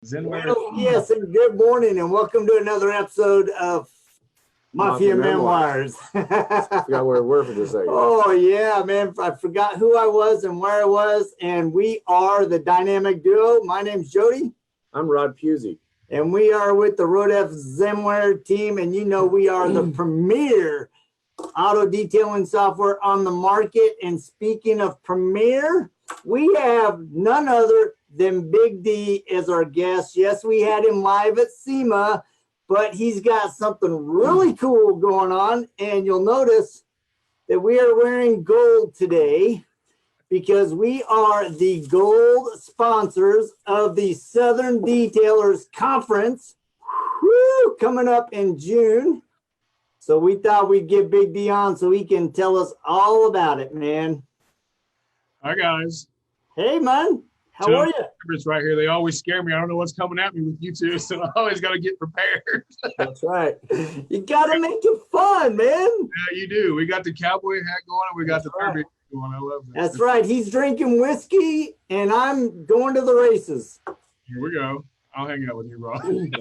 Zenware. Well, yes, and good morning, and welcome to another episode of Mafia Memoirs. I forgot where we were for just a second. Oh, yeah, man. I forgot who I was and where I was, and we are the dynamic duo. My name's Jody. I'm Rod Pusey. And we are with the Rodef Zenware team, and you know we are the premier auto detailing software on the market. And speaking of premier, we have none other than Big D as our guest. Yes, we had him live at SEMA, but he's got something really cool going on. And you'll notice that we are wearing gold today because we are the gold sponsors of the Southern Detailers Conference coming up in June. So we thought we'd get Big D on so he can tell us all about it, man. Hi, guys. Hey, man. How are you? It's right here. They always scare me. I don't know what's coming at me with you two, so I always got to get prepared. That's right. You got to make it fun, man. Yeah, you do. We got the cowboy hat going, and we got the derby going. I love that. That's right. He's drinking whiskey, and I'm going to the races. Here we go. I'll hang out with you, Rob. Well, thank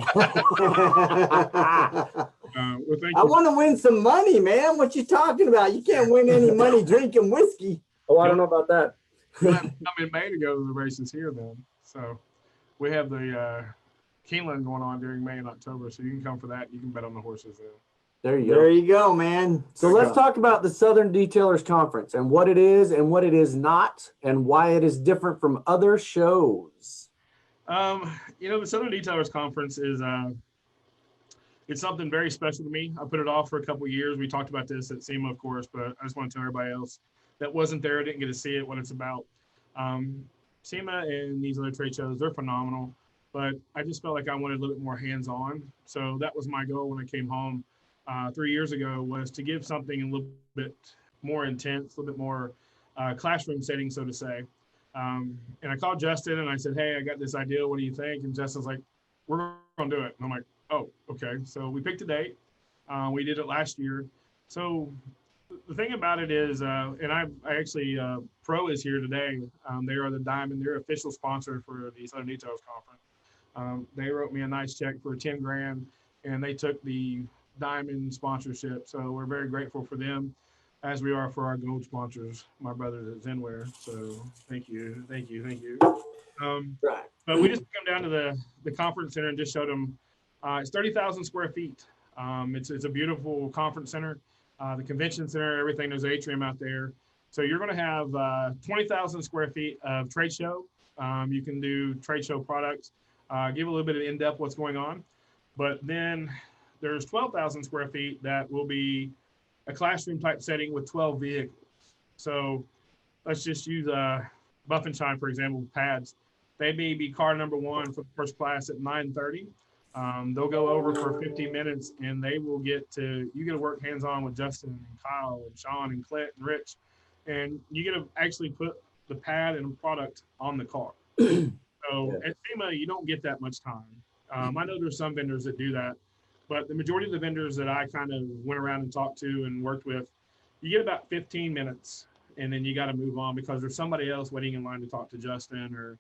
you. I want to win some money, man. What you talking about? You can't win any money drinking whiskey. Oh, I don't know about that. I'm in May to go to the races here then. So we have the Keeneland going on during May and October, so you can come for that. You can bet on the horses then. There you go. There you go, man. So let's talk about the Southern Detailers Conference and what it is and what it is not and why it is different from other shows. You know, the Southern Detailers Conference is it's something very special to me. I put it off for a couple of years. We talked about this at SEMA, of course, but I just want to tell everybody else that wasn't there, didn't get to see it, what it's about. SEMA and these other trade shows, they're phenomenal, but I just felt like I wanted a little bit more hands-on. So that was my goal when I came home 3 years ago, was to give something a little bit more intense, a little bit more classroom setting, so to say. And I called Justin and I said, hey, I got this idea. What do you think? And Justin's like, we're going to do it. And I'm like, oh, okay. So we picked a date. We did it last year. So the thing about it is, and I actually, Pro is here today. They are the Diamond, they're official sponsor for the Southern Detailers Conference. They wrote me a nice check for 10 grand and they took the Diamond sponsorship. So we're very grateful for them, as we are for our gold sponsors, my brothers at Zenware. So thank you. Right. But we just come down to the conference center and just showed them, it's 30,000 square feet. It's a beautiful conference center. The convention center, everything, there's atrium out there. So you're going to have 20,000 square feet of trade show. You can do trade show products, give a little bit of in-depth what's going on. But then there's 12,000 square feet that will be a classroom type setting with 12 vehicles. So let's just use Buff and Shine, for example, pads. They may be car number one for the first class at 9:30. They'll go over for 15 minutes and they will you get to work hands-on with Justin and Kyle and Sean and Clint and Rich. And you get to actually put the pad and product on the car. So at SEMA, you don't get that much time. I know there's some vendors that do that, but the majority of the vendors that I kind of went around and talked to and worked with, you get about 15 minutes and then you got to move on because there's somebody else waiting in line to talk to Justin or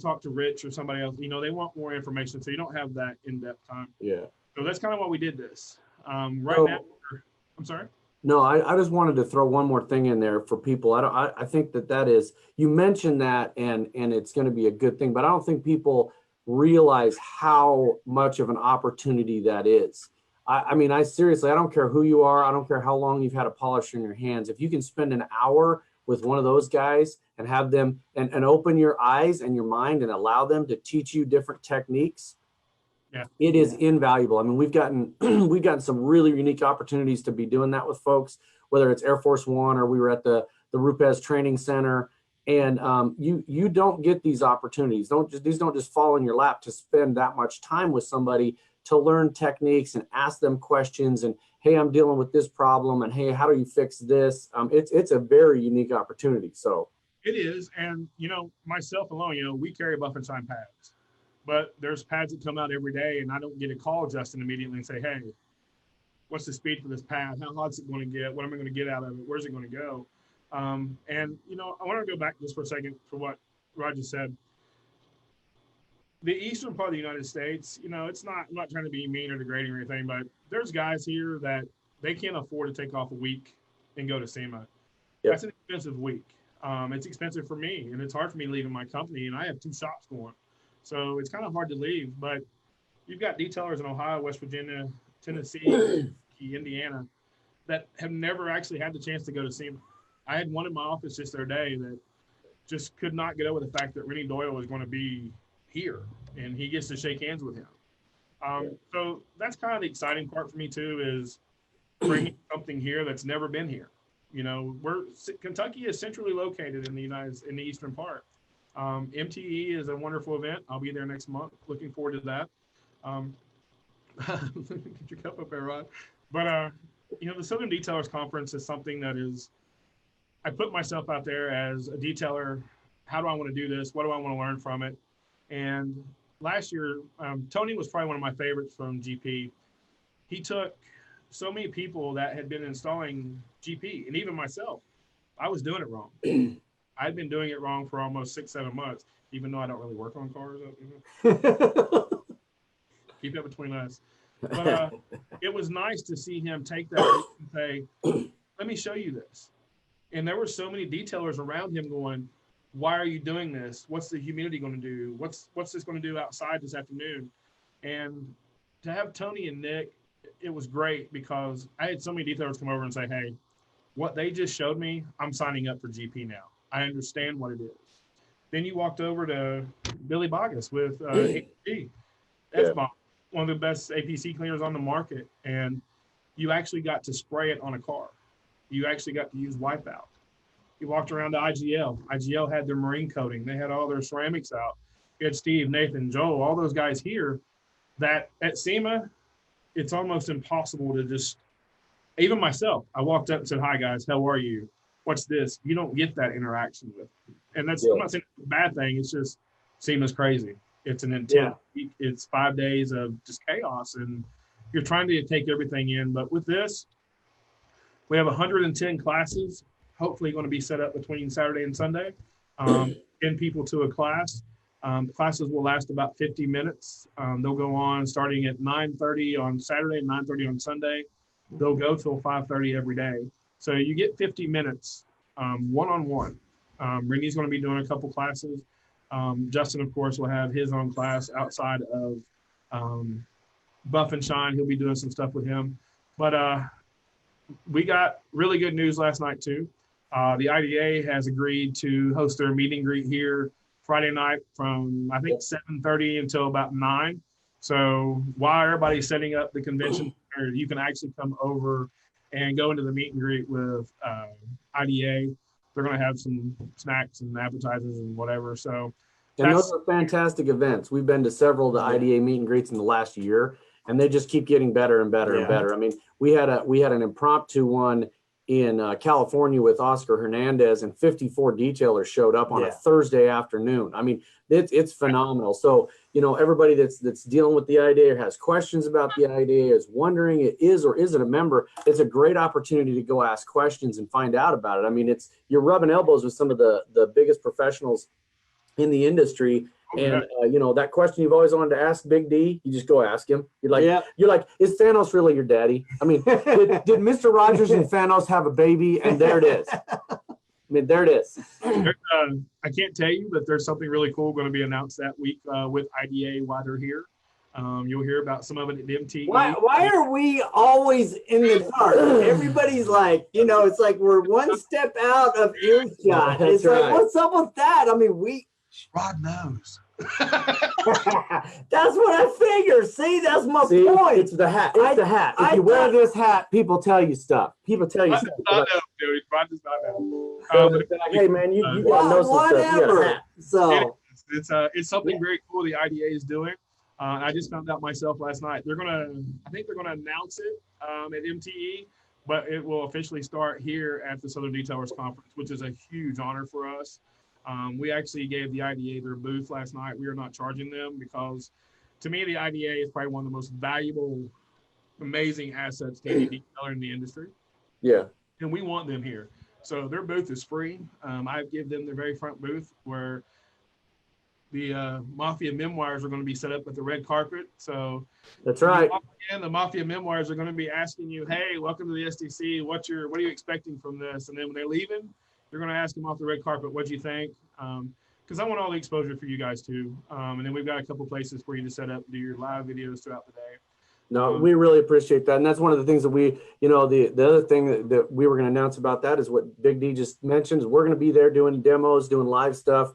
talk to Rich or somebody else. You know, they want more information, so you don't have that in-depth time. Yeah. So that's kind of why we did this. Now, I'm sorry. No, I just wanted to throw one more thing in there for people. I think that is, you mentioned that and it's going to be a good thing, but I don't think people realize how much of an opportunity that is. I mean, I seriously, I don't care who you are. I don't care how long you've had a polisher in your hands. If you can spend an hour with one of those guys and have them and open your eyes and your mind and allow them to teach you different techniques, it is invaluable. I mean, we've gotten some really unique opportunities to be doing that with folks, whether it's Air Force One or we were at the Rupes Training Center. And you don't get these opportunities. These don't just fall in your lap to spend that much time with somebody to learn techniques and ask them questions and, hey, I'm dealing with this problem and hey, how do you fix this? It's a very unique opportunity. So it is. And, you know, myself alone, you know, we carry Buff and Shine pads, but there's pads that come out every day and I don't get to call Justin immediately and say, hey, what's the speed for this pad? How hot's it going to get? What am I going to get out of it? Where's it going to go? And, you know, I want to go back just for a second for what Rod just said. the eastern part of the United States, you know, it's not, I'm not trying to be mean or degrading or anything, but there's guys here that they can't afford to take off a week and go to SEMA. Yep. That's an expensive week. It's expensive for me, and it's hard for me leaving my company, and I have 2 shops going. So it's kind of hard to leave, but you've got detailers in Ohio, West Virginia, Tennessee, Indiana that have never actually had the chance to go to SEMA. I had one in my office just the other day that just could not get over the fact that Rennie Doyle is going to be here, and he gets to shake hands with him. So that's kind of the exciting part for me too, is bringing something here that's never been here. You know, Kentucky is centrally located in the eastern part. MTE is a wonderful event. I'll be there next month. Looking forward to that. Get your cup up there, Rod. But you know, the Southern Detailers Conference is something that is, I put myself out there as a detailer. How do I want to do this? What do I want to learn from it? And last year, Tony was probably one of my favorites from GP. He took so many people that had been installing GP, and even myself, I was doing it wrong. I'd been doing it wrong for almost 6-7 months, even though I don't really work on cars. Keep that between us. But it was nice to see him take that and say, let me show you this. And there were so many detailers around him going, why are you doing this? What's the humidity going to do? What's this going to do outside this afternoon? And to have Tony and Nick, it was great because I had so many detailers come over and say, hey, what they just showed me, I'm signing up for GP now. I understand what it is. Then you walked over to Billy Boggess with APC. That's one of the best APC cleaners on the market. And you actually got to spray it on a car. You actually got to use Wipeout. You walked around to IGL. IGL had their marine coating. They had all their ceramics out. You had Steve, Nathan, Joel, all those guys here that at SEMA, it's almost impossible to just, even myself, I walked up and said, hi guys, how are you? What's this? You don't get that interaction with them. And that's, I'm not saying it's a bad thing. It's just SEMA's crazy. It's an intense week. It's 5 days of just chaos, and you're trying to take everything in. But with this, we have 110 classes, hopefully going to be set up between Saturday and Sunday. 10 people to a class. The classes will last about 50 minutes. They'll go on starting at 9:30 on Saturday, 9:30 on Sunday. They'll go till 5:30 every day. So you get 50 minutes one-on-one. Rennie's going to be doing a couple classes. Justin, of course, will have his own class outside of Buff and Shine. He'll be doing some stuff with him. But we got really good news last night, too. The IDA has agreed to host their meet and greet here Friday night from, I think, 7:30 until about 9. So while everybody's setting up the convention, you can actually come over and go into the meet and greet with IDA. They're going to have some snacks and appetizers and whatever. So, and those are fantastic events. We've been to several of the IDA meet and greets in the last year, and they just keep getting better and better and better. I mean, we had an impromptu one in California with Oscar Hernandez, and 54 detailers showed up on a Thursday afternoon. I mean, it's phenomenal. So, you know, everybody that's dealing with the IDA or has questions about the IDA, is wondering it is or isn't a member, it's a great opportunity to go ask questions and find out about it. I mean, you're rubbing elbows with some of the biggest professionals in the industry. And you know, that question you've always wanted to ask Big D, you just go ask him. You're like, is Thanos really your daddy? I mean, did Mr. Rogers and Thanos have a baby? And there it is. I mean, there it is. I can't tell you, but there's something really cool going to be announced that week with IDA while they're here. You'll hear about some of it at the MTE. Why are we always in the dark? Everybody's like, you know, it's like we're one step out of earshot. It's like, what's up with that? I mean, Rod knows. That's what I figure. See, that's my point. It's the hat. It's the hat. If you wear this hat, people tell you stuff. People tell you stuff. Rod does not know. Hey man, you gotta know some stuff. You got a hat. So it's something very cool the IDA is doing. I just found out myself last night. I think they're gonna announce it at MTE, but it will officially start here at the Southern Detailers Conference, which is a huge honor for us. We actually gave the IDA their booth last night. We are not charging them because, to me, the IDA is probably one of the most valuable, amazing assets to any detailer in the industry. Yeah. And we want them here. So their booth is free. I give them their very front booth where the Mafia Memoirs are going to be set up with the red carpet. So That's right. And the Mafia Memoirs are going to be asking you, hey, welcome to the SDC. What are you expecting from this? And then when they're leaving, you're going to ask them off the red carpet, what do you think? Because I want all the exposure for you guys too. And then we've got a couple places for you to set up, do your live videos throughout the day. No, we really appreciate that. And that's one of the things that we, you know, the other thing that we were going to announce about that is what Big D just mentioned, is we're going to be there doing demos, doing live stuff.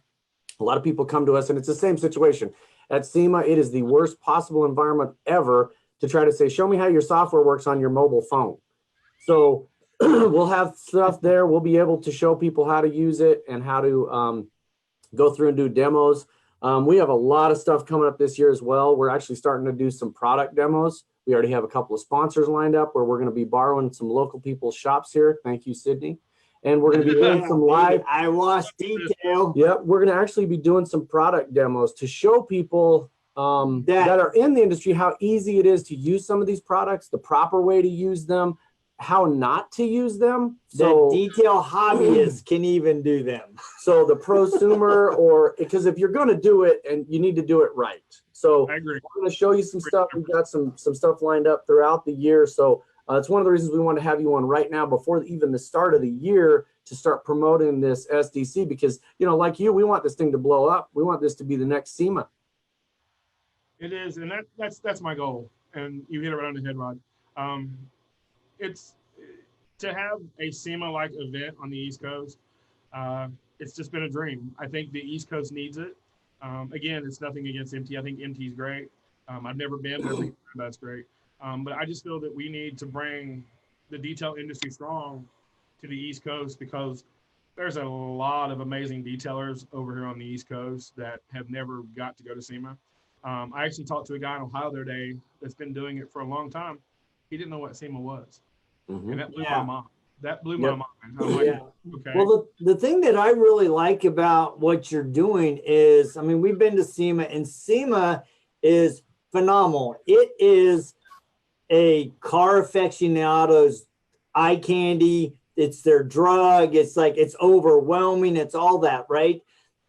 A lot of people come to us and it's the same situation. At SEMA, it is the worst possible environment ever to try to say, show me how your software works on your mobile phone. So we'll have stuff there. We'll be able to show people how to use it and how to go through and do demos. We have a lot of stuff coming up this year as well. We're actually starting to do some product demos. We already have a couple of sponsors lined up where we're going to be borrowing some local people's shops here. Thank you, Sydney. And we're going to be doing some live eyewash detail. Yep, we're going to actually be doing some product demos to show people that are in the industry how easy it is to use some of these products, the proper way to use them, how not to use them. So detail hobbyists can even do them. So the prosumer, or because if you're going to do it, and you need to do it right. So I agree. we're going to show you some stuff. We've got some stuff lined up throughout the year. So it's one of the reasons we want to have you on right now before even the start of the year to start promoting this SDC, because, you know, like you, we want this thing to blow up. We want this to be the next SEMA. It is, and that's my goal. And you hit it right on the head, Rod. It's to have a SEMA-like event on the East Coast. It's just been a dream. I think the East Coast needs it. Again, it's nothing against MT. I think MT is great. I've never been, but that's great. But I just feel that we need to bring the detail industry strong to the East Coast, because there's a lot of amazing detailers over here on the East Coast that have never got to go to SEMA. I actually talked to a guy in Ohio the other day that's been doing it for a long time. He didn't know what SEMA was. And that blew my mind. That blew my mind. I'm like, okay. Well, the thing that I really like about what you're doing is, I mean, we've been to SEMA, and SEMA is phenomenal. It is a car aficionado's eye candy. It's their drug. It's like, it's overwhelming. It's all that, right?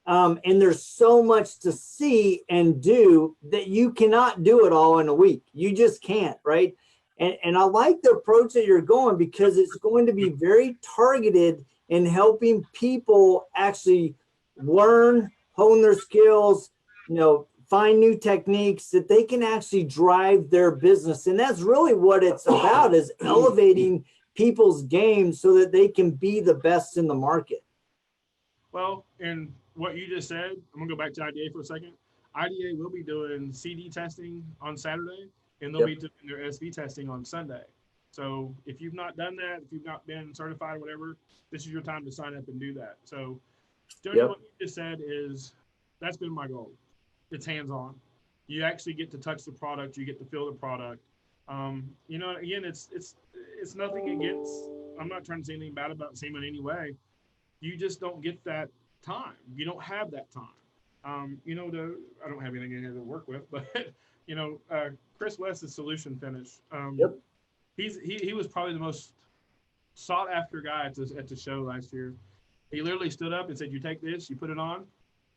And there's so much to see and do that you cannot do it all in a week. You just can't, right? And I like the approach that you're going, because it's going to be very targeted in helping people actually learn, hone their skills, you know, find new techniques that they can actually drive their business. And that's really what it's about, is elevating people's game so that they can be the best in the market. Well, and what you just said, I'm gonna go back to IDA for a second. IDA will be doing CD testing on Saturday, and they'll be doing their SV testing on Sunday. So if you've not done that, if you've not been certified or whatever, this is your time to sign up and do that. So Jody, what you just said is, that's been my goal. It's hands-on. You actually get to touch the product. You get to feel the product. You know, again, it's nothing against, I'm not trying to say anything bad about SEMA in any way. You just don't get that time. You don't have that time. You know, I don't have anything in here to work with, but you know, Chris West's Solution Finish. He was probably the most sought after guy at the show last year. He literally stood up and said, "You take this, you put it on,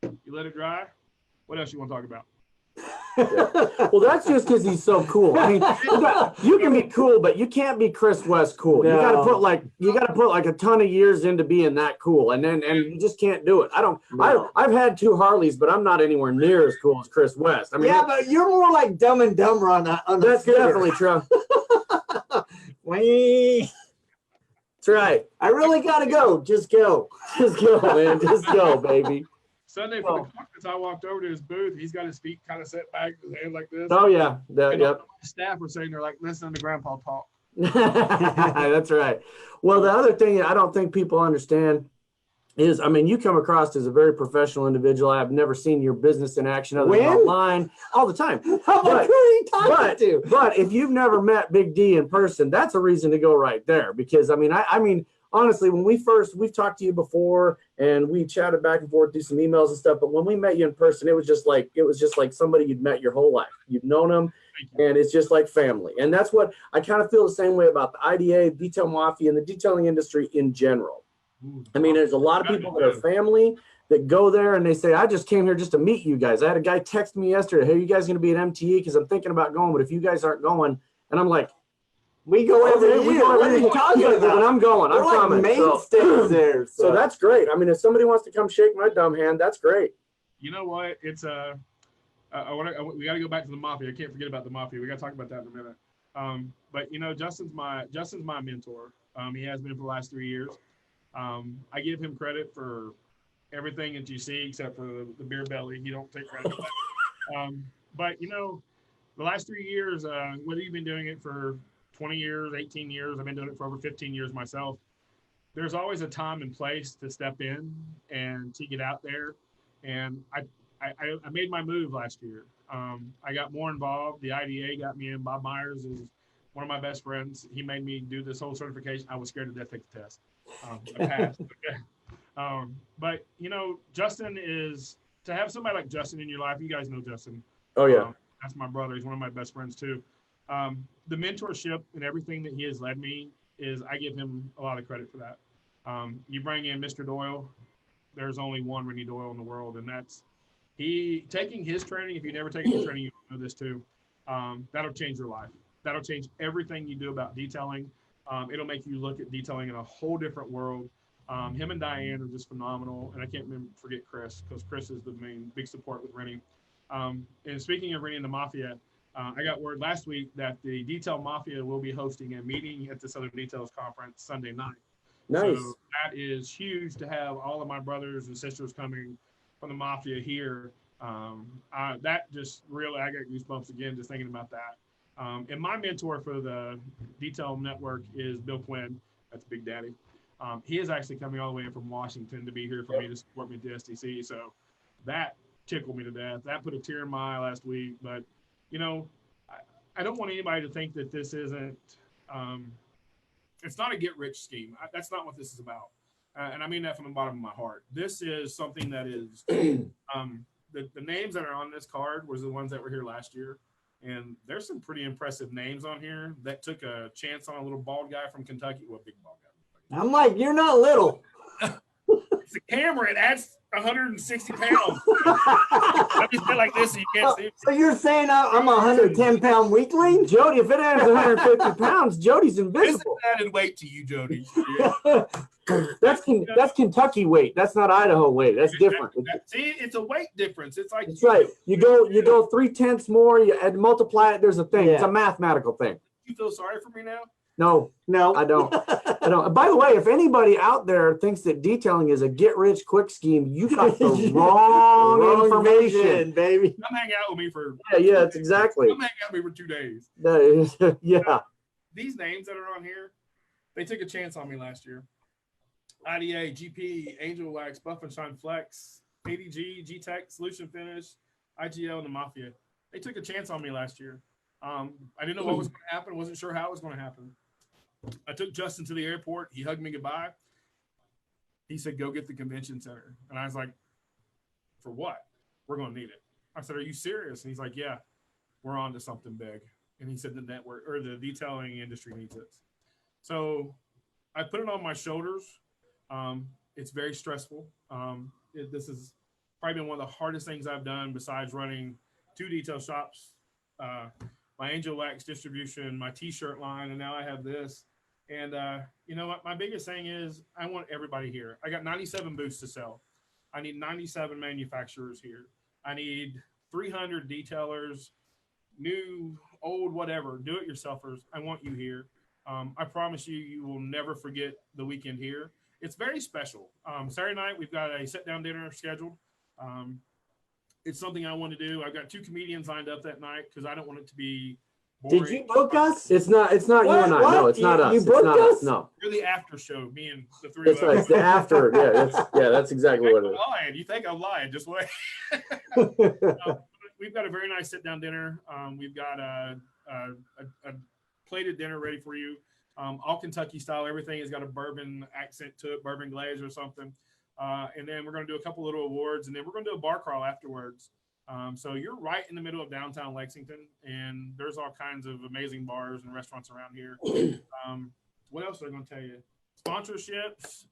you let it dry. What else you want to talk about?" Well, that's just because he's so cool. I mean, you can be cool, but you can't be Chris West cool. No. You got to put like a ton of years into being that cool, and you just can't do it. I've had 2 Harleys, but I'm not anywhere near as cool as Chris West. I mean, but you're more like Dumb and Dumber on that's definitely true. That's right. I really gotta go. Just go. Just go, man. Just go, baby. Sunday for the conference, I walked over to his booth. He's got his feet kind of set back, his hands like this. Oh yeah, the staff were sitting there like listening to Grandpa talk. That's right. Well, the other thing I don't think people understand is, I mean, you come across as a very professional individual. I have never seen your business in action other than online all the time. But if you've never met Big D in person, that's a reason to go right there. Because I mean, honestly, when we've talked to you before and we chatted back and forth, do some emails and stuff. But when we met you in person, it was just like somebody you'd met your whole life. You've known them, and it's just like family. And that's what I kind of feel the same way about the IDA, Detail Mafia, and the detailing industry in general. I mean, there's a lot of people that are family. that go there and they say, I just came here just to meet you guys. I had a guy text me yesterday, hey, you guys going to be at MTE? Because I'm thinking about going, but if you guys aren't going, and I'm like, we go every year. What are you talking about? And I'm going. We're I'm like coming. mainstays there. So that's great. I mean, if somebody wants to come shake my dumb hand, that's great. You know what? It's we got to go back to the Mafia. I can't forget about the Mafia. We got to talk about that in a minute. But you know, Justin's my mentor. He has been for the last 3 years. I give him credit for everything that you see except for the beer belly. He don't take credit for that. But you know, the last 3 years, whether you've been doing it for 20 years, 18 years, I've been doing it for over 15 years myself. There's always a time and place to step in and to get out there. And I made my move last year. I got more involved. The IDA got me in. Bob Myers is one of my best friends. He made me do this whole certification. I was scared to death to take the test. I passed. But you know, Justin is, to have somebody like Justin in your life, you guys know Justin. Oh yeah. That's my brother. He's one of my best friends too. The mentorship and everything that he has led me is, I give him a lot of credit for that. You bring in Mr. Doyle, there's only one Rennie Doyle in the world, and that's taking his training. If you never taken his training, you know this too. That'll change your life. That'll change everything you do about detailing. It'll make you look at detailing in a whole different world. Him and Diane are just phenomenal, and I can't forget Chris, because Chris is the main big support with Rennie. And speaking of Rennie and the Mafia, I got word last week that the Detail Mafia will be hosting a meeting at the Southern Details Conference Sunday night. Nice. So that is huge to have all of my brothers and sisters coming from the Mafia here. That just really, I got goosebumps again just thinking about that. And my mentor for the Detail Network is Bill Quinn. That's Big Daddy. He is actually coming all the way from Washington to be here for me to support me at the SDC. So that tickled me to death. That put a tear in my eye last week. But, you know, I don't want anybody to think that this isn't, it's not a get-rich scheme. That's not what this is about. And I mean that from the bottom of my heart. This is something that is, the names that are on this card was the ones that were here last year. And there's some pretty impressive names on here that took a chance on a little bald guy from Kentucky. Well, big bald guy. I'm like, you're not little. It's a camera. It adds 160 pounds. I just feel like this so you can't see me. So you're saying I'm a 110-pound weakling? Jody, if it adds 150 pounds, Jody's This invisible. is added weight to you, Jody. That's Kentucky weight. That's not Idaho weight. That's different. See, it's a weight difference. It's like, That's right. You go 3/10 more. You add, multiply it. There's a thing. Yeah. It's a mathematical thing. you feel sorry for me now? No, I don't. I don't. By the way, if anybody out there thinks that detailing is a get-rich-quick scheme, you got the wrong information, vision, baby. Come hang out with me for Yeah, it's exactly. Come hang out with me for 2 days. That is, yeah. These names that are on here, they took a chance on me last year. IDA, GP, Angel Wax, Buff and Shine Flex, ADG, G-Tech, Solution Finish, IGL, and the Mafia. They took a chance on me last year. I didn't know what was going to happen. Wasn't sure how it was going to happen. I took Justin to the airport. He hugged me goodbye. He said, go get the convention center. And I was like, for what? We're going to need it. I said, are you serious? And he's like, yeah, we're on to something big. And he said the network or the detailing industry needs it. So I put it on my shoulders. It's very stressful. This has probably been one of the hardest things I've done besides running 2 detail shops, my Angel Wax distribution, my t-shirt line, and now I have this. And you know what? My biggest thing is I want everybody here. I got 97 booths to sell. I need 97 manufacturers here. I need 300 detailers, new, old, whatever, do-it-yourselfers. I want you here. I promise you, you will never forget the weekend here. It's very special. Saturday night, we've got a sit-down dinner scheduled. It's something I want to do. I've got 2 comedians lined up that night because I don't want it to be boring. Did you book us? It's not you and I. What? No, it's not us. You It's booked not us? us. No. You're the after show, me and the 3 That's of right. us. It's the after. That's exactly what it I'm is. lying. You think I'm lying. Just wait. We've got a very nice sit-down dinner. We've got a plated dinner ready for you. All Kentucky style. Everything has got a bourbon accent to it, bourbon glaze or something. And then we're going to do a couple little awards, and then we're going to do a bar crawl afterwards. So you're right in the middle of downtown Lexington, and there's all kinds of amazing bars and restaurants around here. What else am I going to tell you? Sponsorships.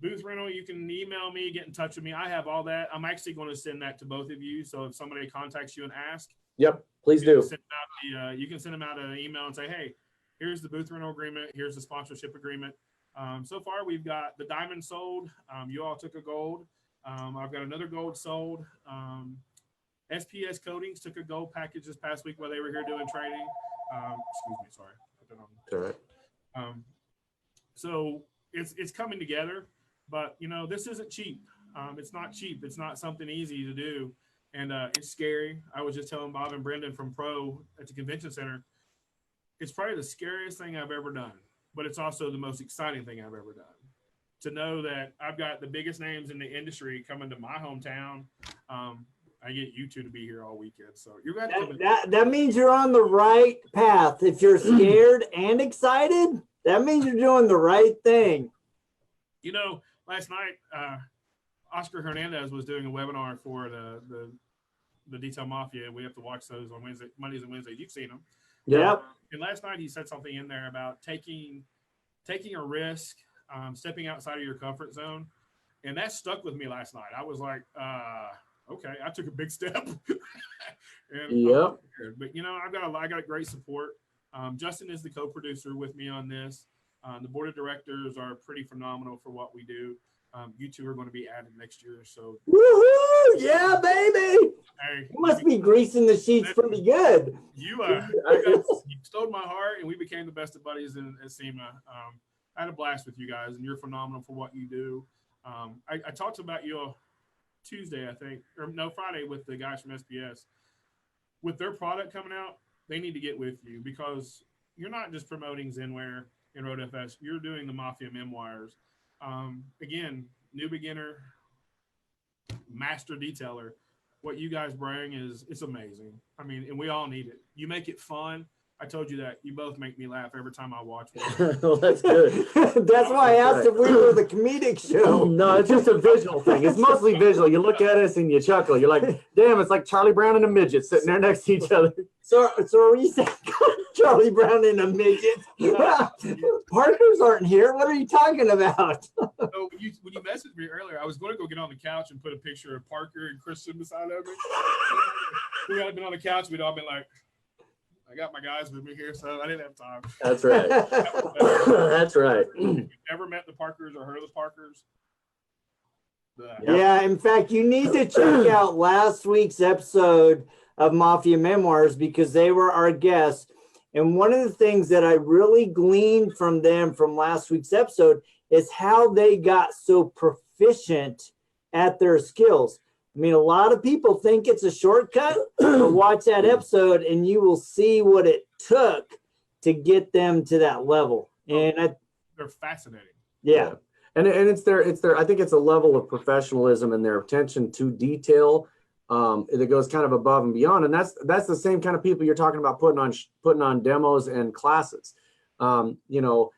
booth rental, you can email me, get in touch with me. I have all that. I'm actually going to send that to both of you. So if somebody contacts you and asks, Yep, please you do. can send out you can send them out an email and say, hey, here's the booth rental agreement. Here's the sponsorship agreement. So far, we've got the diamond sold. You all took a gold. I've got another gold sold. SPS Coatings took a gold package this past week while they were here doing training. Excuse me, sorry. Put that on. All right. So it's coming together, but you know, this isn't cheap. It's not cheap. It's not something easy to do, and it's scary. I was just telling Bob and Brendan from Pro at the convention center, it's probably the scariest thing I've ever done, but it's also the most exciting thing I've ever done. To know that I've got the biggest names in the industry coming to my hometown. I get you two to be here all weekend, so you're going to that means you're on the right path. If you're scared and excited, that means you're doing the right thing. You know, last night, Oscar Hernandez was doing a webinar for the Detail Mafia. We have to watch those on Mondays and Wednesdays. You've seen them. Yep. And last night he said something in there about taking a risk, stepping outside of your comfort zone. And that stuck with me last night. I was like, okay, I took a big step. And yep. But you know, I got great support. Justin is the co-producer with me on this. The board of directors are pretty phenomenal for what we do. You two are going to be added next year. So woohoo! Yeah, baby. Hey, You must be greasing the sheets pretty good. You stole my heart, and we became the best of buddies at SEMA. I had a blast with you guys, and you're phenomenal for what you do. I talked about you Tuesday, I think, or no, Friday with the guys from SPS. With their product coming out, they need to get with you because you're not just promoting Zenware and Road FS. You're doing the Mafia Memoirs. Again, new beginner, master detailer. What you guys bring it's amazing. I mean, and we all need it. You make it fun. I told you that. You both make me laugh every time I watch one. Well, that's good. That's why I asked if we were the comedic show. No, it's just a visual thing. It's mostly visual. You look at us and you chuckle. You're like, damn, it's like Charlie Brown and a midget sitting there next to each other. So are you saying Charlie Brown and a midget? Partners aren't here. What are you talking about? So when you messaged me earlier, I was going to go get on the couch and put a picture of Parker and Christian beside of me. We had been on the couch. We'd all been like, I got my guys with me here, so I didn't have time. That's right. That's right. You've never met the Parkers or heard of the Parkers? Yeah, in fact, you need to check out last week's episode of Mafia Memoirs because they were our guests. And one of the things that I really gleaned from them from last week's episode is how they got so proficient at their skills. I mean, a lot of people think it's a shortcut, but watch that episode and you will see what it took to get them to that level. And they're fascinating. Yeah. And it's their, I think it's a level of professionalism and their attention to detail that goes kind of above and beyond. And that's the same kind of people you're talking about putting on demos and classes. You know,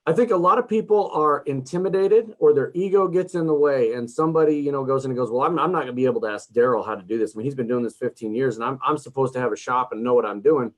I think a lot of people are intimidated or their ego gets in the way and somebody, you know, goes in and goes, well, I'm not going to be able to ask Daryl how to do this. I mean, he's been doing this 15 years and I'm supposed to have a shop and know what I'm doing.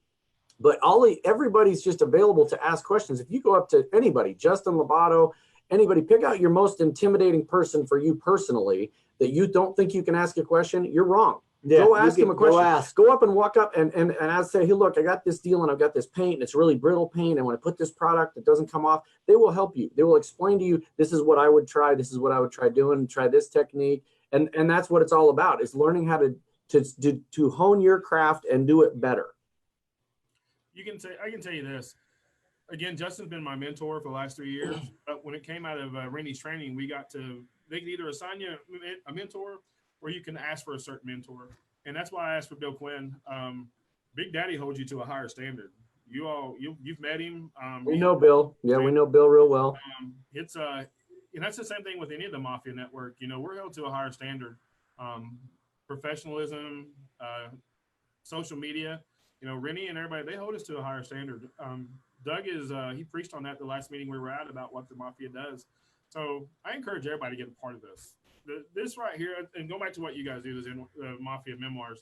But everybody's just available to ask questions. If you go up to anybody, Justin Lobato, anybody, pick out your most intimidating person for you personally that you don't think you can ask a question, you're wrong. Yeah, go ask him a question. Go up and walk up and I say, hey, look, I got this deal and I've got this paint and it's really brittle paint. And when I put this product, it doesn't come off. They will help you. They will explain to you, this is what I would try. This is what I would try doing. Try this technique. And that's what it's all about, is learning how to hone your craft and do it better. I can tell you this. Again, Justin's been my mentor for the last 3 years. But when it came out of Randy's training, they can either assign you a mentor or you can ask for a certain mentor. And that's why I asked for Bill Quinn. Big Daddy holds you to a higher standard. You've met him. We know Bill. Yeah, we know Bill real well. And that's the same thing with any of the Mafia network. You know, we're held to a higher standard. Professionalism, social media, you know, Rennie and everybody, they hold us to a higher standard. Doug he preached on that the last meeting we were at about what the Mafia does. So I encourage everybody to get a part of this. This right here, and go back to what you guys do, the Mafia Memoirs,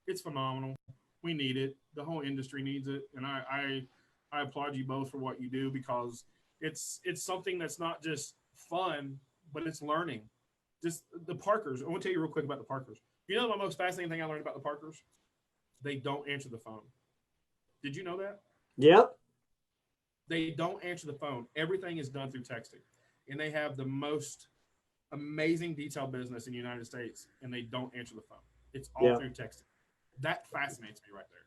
it's phenomenal. We need it. The whole industry needs it. And I applaud you both for what you do because it's something that's not just fun, but it's learning. Just the Parkers. I want to tell you real quick about the Parkers. You know the most fascinating thing I learned about the Parkers? They don't answer the phone. Did you know that? Yep. They don't answer the phone. Everything is done through texting. And they have the most amazing detail business in the United States, and they don't answer the phone. It's all through texting. That fascinates me right there.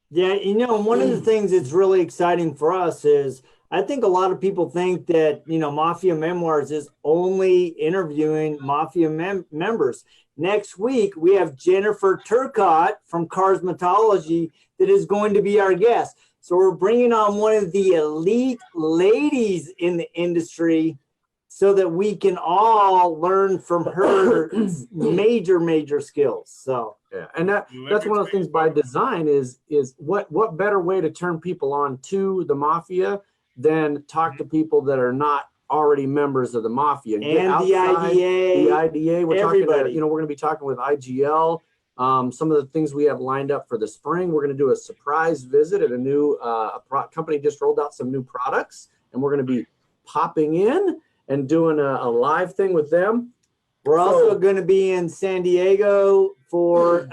Yeah, you know, one of the things that's really exciting for us is I think a lot of people think that, you know, Mafia Memoirs is only interviewing Mafia members. Next week, we have Jennifer Turcott from Carsmatology that is going to be our guest. So we're bringing on one of the elite ladies in the industry so that we can all learn from her major skills. So yeah, and that's one of the things by design is what better way to turn people on to the Mafia than talk to people that are not already members of the Mafia and the IDA. We're talking to, you know, we're going to be talking with IGL. Some of the things we have lined up for the spring, we're going to do a surprise visit at a new company just rolled out some new products, and we're going to be popping in and doing a live thing with them. We're also going to be in San Diego for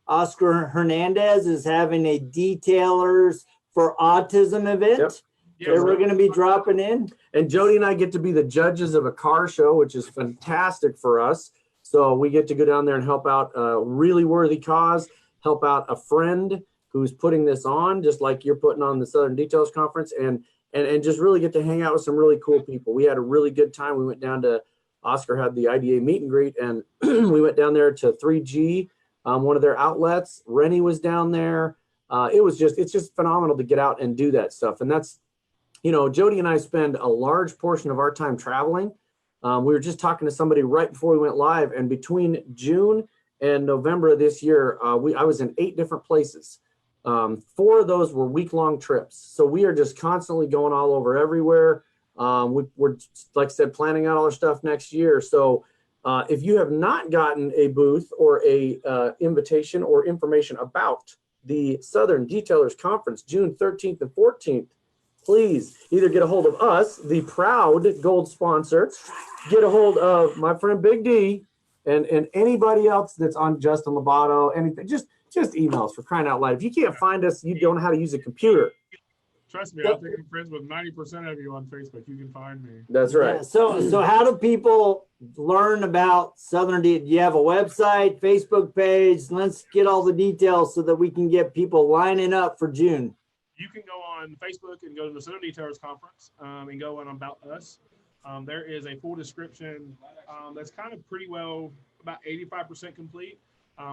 Oscar Hernandez is having a detailers for autism event. Yep. That we're going to be dropping in. And Jody and I get to be the judges of a car show, which is fantastic for us. So we get to go down there and help out a really worthy cause, help out a friend who's putting this on, just like you're putting on the Southern Details Conference, and just really get to hang out with some really cool people. We had a really good time. We went down to, Oscar had the IDA meet and greet, and we went down there to 3G, one of their outlets. Rennie was down there. It's just phenomenal to get out and do that stuff. And that's, you know, Jody and I spend a large portion of our time traveling. We were just talking to somebody right before we went live, and between June and November of this year, I was in 8 different places. 4 of those were week-long trips. So we are just constantly going all over everywhere. We're, like I said, planning out all our stuff next year. So if you have not gotten a booth or a invitation or information about the Southern Detailers Conference, June 13th and 14th, please either get a hold of us, the proud gold sponsor, get a hold of my friend Big D, and anybody else that's on Justin Lobato, anything, just email us, for crying out loud. If you can't find us, you don't know how to use a computer. Trust me, I think I'm friends with 90% of you on Facebook. You can find me. That's right. Yeah, so how do people learn about Southern D? Do you have a website, Facebook page? Let's get all the details so that we can get people lining up for June. You can go on Facebook and go to the Southern Detailers Conference and go on About Us. There is a full description that's kind of pretty well about 85% complete.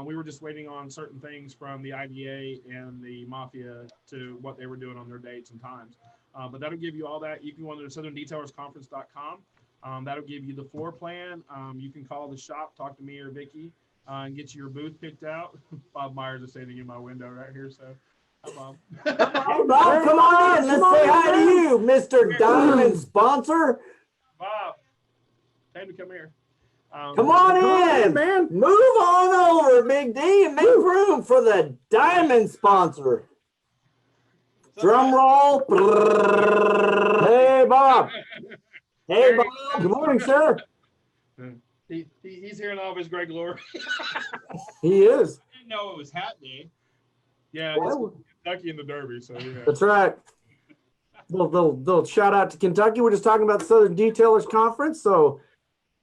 We were just waiting on certain things from the IDA and the Mafia to what they were doing on their dates and times. But that'll give you all that. You can go on to SouthernDetailersConference.com. That'll give you the floor plan. You can call the shop, talk to me or Vicky, and get your booth picked out. Bob Myers is standing in my window right here, so hi, Bob. Hey, Bob, come on in. Let's say hi to you, Mr. Diamond Sponsor. Bob, time to come here. Come on in, man. Move on over, Big D, and make room for the Diamond Sponsor. Drum roll. Hey, Bob. Hey, Bob. Good morning, sir. He's here in all of his great glory. He is. I didn't know it was Hat Day. Yeah, it's Kentucky in the Derby, so yeah. That's right. Little shout out to Kentucky. We're just talking about the Southern Detailers Conference, so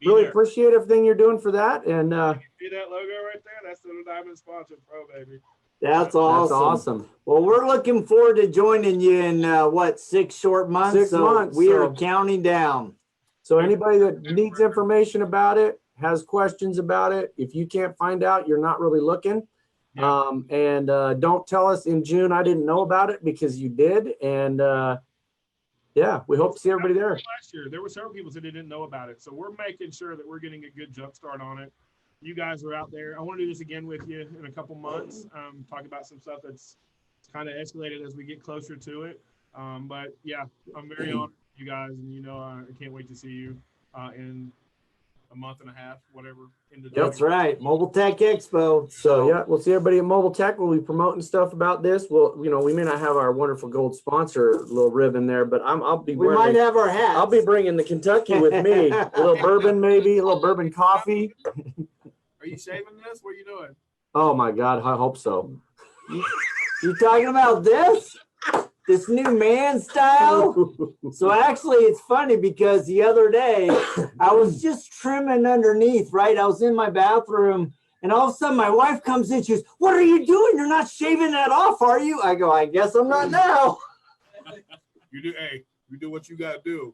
really appreciate everything you're doing for that. And see that logo right there? That's the Diamond Sponsor Pro, baby. That's awesome. That's awesome. Well, we're looking forward to joining you in 6 short months. 6 months. We are counting down. So anybody that needs information about it, has questions about it, if you can't find out, you're not really looking. Yeah. And don't tell us in June I didn't know about it, because you did. And yeah, we hope to see everybody there. Last year, there were several people that didn't know about it. So we're making sure that we're getting a good jump start on it. You guys are out there. I want to do this again with you in a couple months, talk about some stuff that's kind of escalated as we get closer to it. But yeah, I'm very honored, you guys, and I can't wait to see you in a month and a half, whatever. That's right. Mobile Tech Expo. So yeah, we'll see everybody at Mobile Tech. We'll be promoting stuff about this. We'll, we may not have our wonderful gold sponsor little ribbon there, but I'll be we wearing. might have our hats. I'll be bringing the Kentucky with me. A little bourbon, maybe a little bourbon coffee. Are you shaving this? What are you doing? Oh my God, I hope so. You talking about this? This new man style? So actually it's funny because the other day I was just trimming underneath, right? I was in my bathroom and all of a sudden my wife comes in, she goes, "What are you doing? You're not shaving that off, are you?" I go, "I guess I'm not now." You do what you gotta do.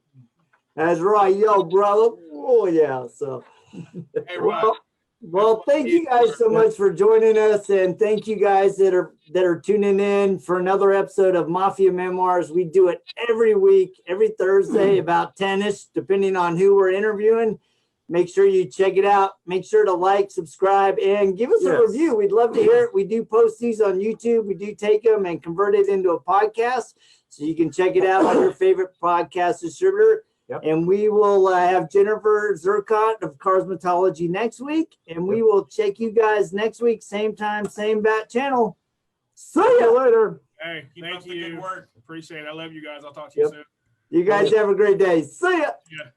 That's right, yo, brother. Oh yeah. So Hey, Rod. well, thank you guys so much for joining us, and thank you guys that are tuning in for another episode of Mafia Memoirs. We do it every week, every Thursday, about 10ish, depending on who we're interviewing. Make sure you check it out. Make sure to like, subscribe, and give us a review. We'd love to hear it. We do post these on YouTube. We do take them and convert it into a podcast, so you can check it out on your favorite podcast distributor. Yep. And we will have Jennifer Zerkott of Cosmetology next week. And we will check you guys next week, same time, same bat channel. See you later. Hey, Keep thank up the good you. work. Appreciate it. I love you guys. I'll talk to you soon. You guys have a great day. See ya. Yeah.